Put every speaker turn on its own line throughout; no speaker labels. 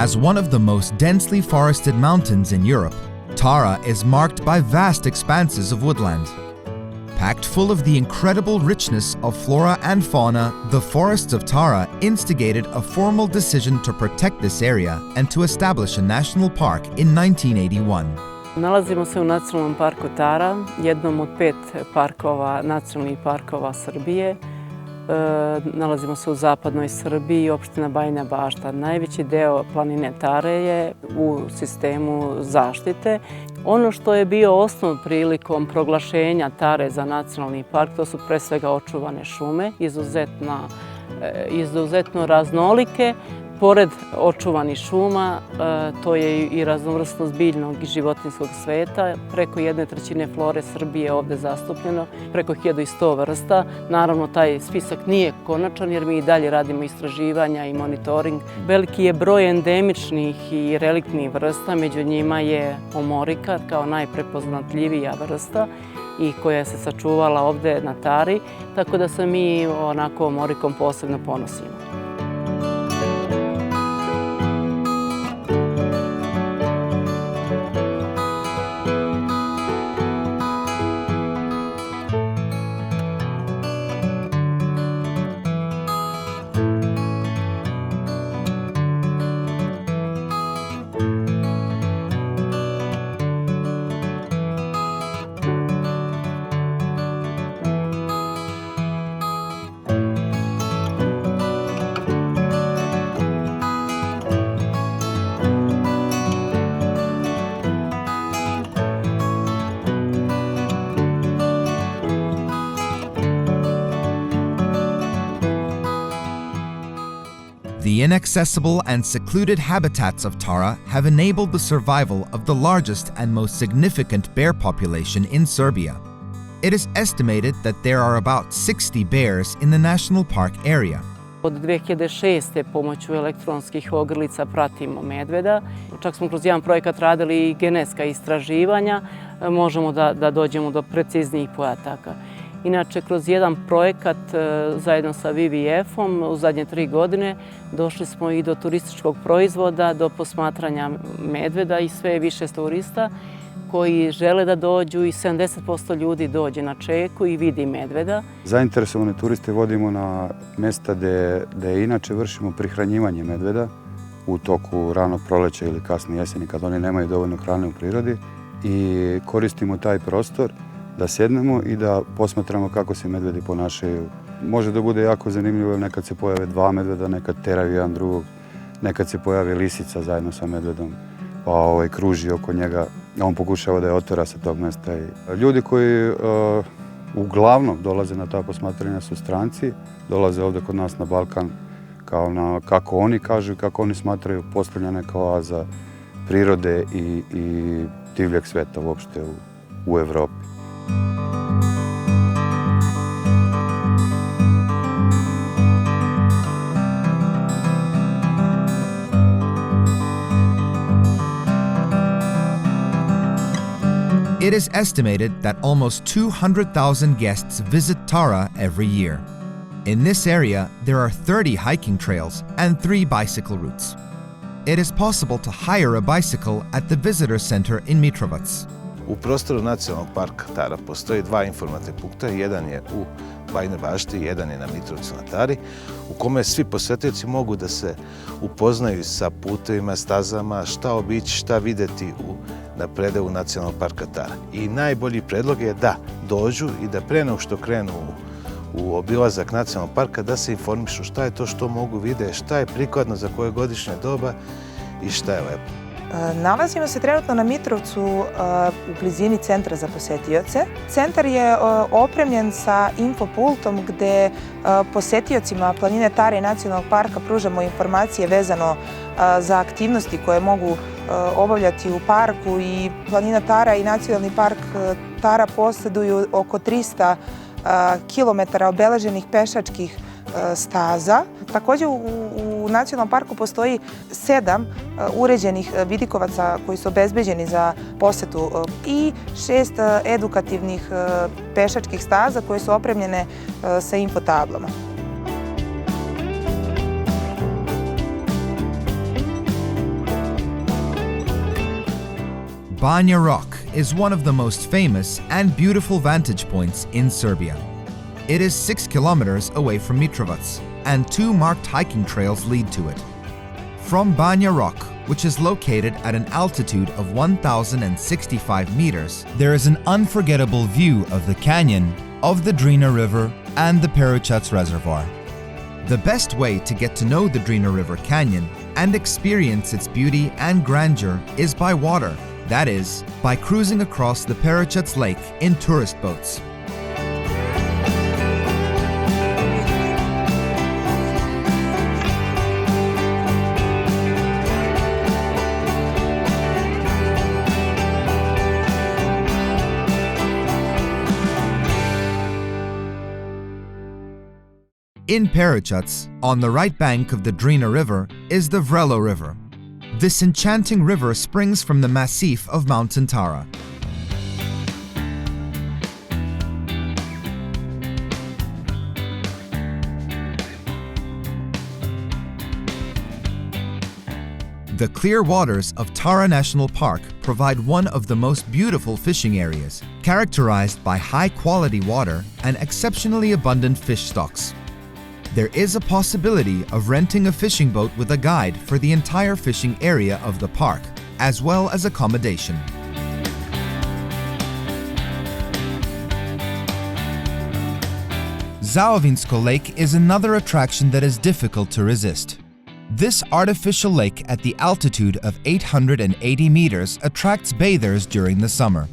As one of the most densely forested mountains in Europe, Tara is marked by vast expanses of woodland. Packed full of the incredible richness of flora and fauna, the forests of Tara instigated a formal decision to protect this area and to establish a national park in 1981.
Nalazimo se u Nacionalnom parku Tara, jednom od 5 nacionalnih parkova Srbije. Nalazimo se u zapadnoj Srbiji, opština Banja Bašta. Najveći deo planine Tare je u sistemu zaštite. Ono što je bio osnov prilikom proglašenja Tare za nacionalni park, to su pre svega očuvane šume, izuzetno raznolike. Pored očuvanih šuma, to je i raznovrsnost biljnog i životinjskog sveta. Preko 1/3 flore Srbije je ovde zastupljeno, preko 1100 vrsta. Naravno, taj spisak nije konačan jer mi i dalje radimo istraživanja i monitoring. Veliki je broj endemičnih i reliktnih vrsta, među njima je omorika kao najprepoznatljivija vrsta i koja se sačuvala ovde na Tari, tako da se mi onako omorikom posebno ponosimo.
The inaccessible and secluded habitats of Tara have enabled the survival of the largest and most significant bear population in Serbia. It is estimated that there are about 60 bears in the national park area.
Od 2006. pomoću elektronskih ogrlica pratimo medveda. Čak smo kroz jedan projekat radili i genetska istraživanja. Možemo da dođemo do preciznijih podataka. Inače, kroz jedan projekat zajedno sa WWF-om u zadnje 3 godine došli smo i do turističkog proizvoda, do posmatranja medveda i sve više turista koji žele da dođu i 70% ljudi dođe na čeku i vidi medveda.
Zainteresovane turiste vodimo na mesta gde inače vršimo prihranjivanje medveda u toku ranog proleća ili kasne jeseni kad oni nemaju dovoljno hrane u prirodi i koristimo taj prostor da sednemo i da posmatramo kako se medvedi ponašaju. Može da bude jako zanimljivo, nekad se pojave 2 medveda, nekad teraju jedan drugog, nekad se pojavi lisica zajedno sa medvedom, pa kruži oko njega, a on pokušava da je otera sa tog mesta. Ljudi koji uglavnom dolaze na ta posmatranja su stranci, dolaze ovde kod nas na Balkan kako oni kažu i kako oni smatraju postavljena neka oaza prirode i divljeg sveta uopšte u Evropi.
It is estimated that almost 200,000 guests visit Tara every year. In this area, there are 30 hiking trails and 3 bicycle routes. It is possible to hire a bicycle at the visitor center in Mitrovac.
U prostoru Nacionalnog parka Tara postoji 2 informativna punkta, jedan je u Banja Bašti, jedan je na Mitrovcu na Tari, u kome svi posetioci mogu da se upoznaju sa putevima, stazama, šta obići, šta videti na predelu Nacionalnog parka Tara. I najbolji predlog je da dođu i da pre nego što krenu u obilazak Nacionalnog parka da se informišu šta je to što mogu vide, šta je prikladno za koje godišnje doba i šta je lepo.
Nalazimo se trenutno na Mitrovcu u blizini centra za posetioce. Centar je opremljen sa infopultom gde posetiocima planine Tare i Nacionalnog parka pružamo informacije vezano za aktivnosti koje mogu obavljati u parku i planina Tara i Nacionalni park Tara posjeduju oko 300 kilometara obeleženih pešačkih staza. Također u Nacionalnom parku postoji 7 uređenih vidikovaca koji su obezbeđeni za posetu i 6 edukativnih pešačkih staza koje su opremljene sa infotablama.
Banja Rock is one of the most famous and beautiful vantage points in Serbia. It is 6 kilometers away from Mitrovac, and 2 marked hiking trails lead to it. From Banja Rock, which is located at an altitude of 1,065 meters, there is an unforgettable view of the canyon, of the Drina River, and the Perućac Reservoir. The best way to get to know the Drina River Canyon and experience its beauty and grandeur is by water, that is, by cruising across the Perućac Lake in tourist boats. In Perućac, on the right bank of the Drina River, is the Vrelo River. This enchanting river springs from the massif of Mountain Tara. The clear waters of Tara National Park provide one of the most beautiful fishing areas, characterized by high-quality water and exceptionally abundant fish stocks. There is a possibility of renting a fishing boat with a guide for the entire fishing area of the park, as well as accommodation. Zaovinsko Lake is another attraction that is difficult to resist. This artificial lake at the altitude of 880 meters attracts bathers during the summer.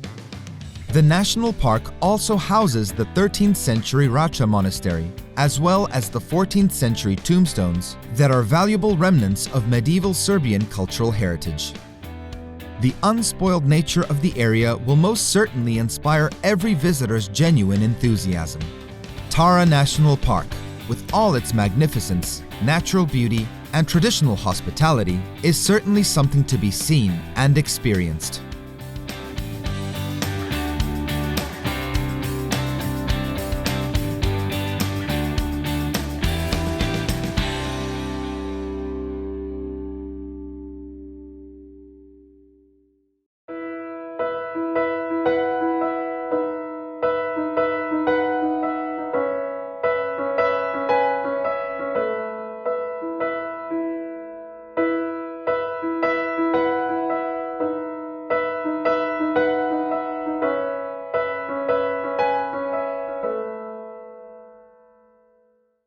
The national park also houses the 13th century Racha monastery, as well as the 14th century tombstones that are valuable remnants of medieval Serbian cultural heritage. The unspoiled nature of the area will most certainly inspire every visitor's genuine enthusiasm. Tara National Park, with all its magnificence, natural beauty, and traditional hospitality, is certainly something to be seen and experienced.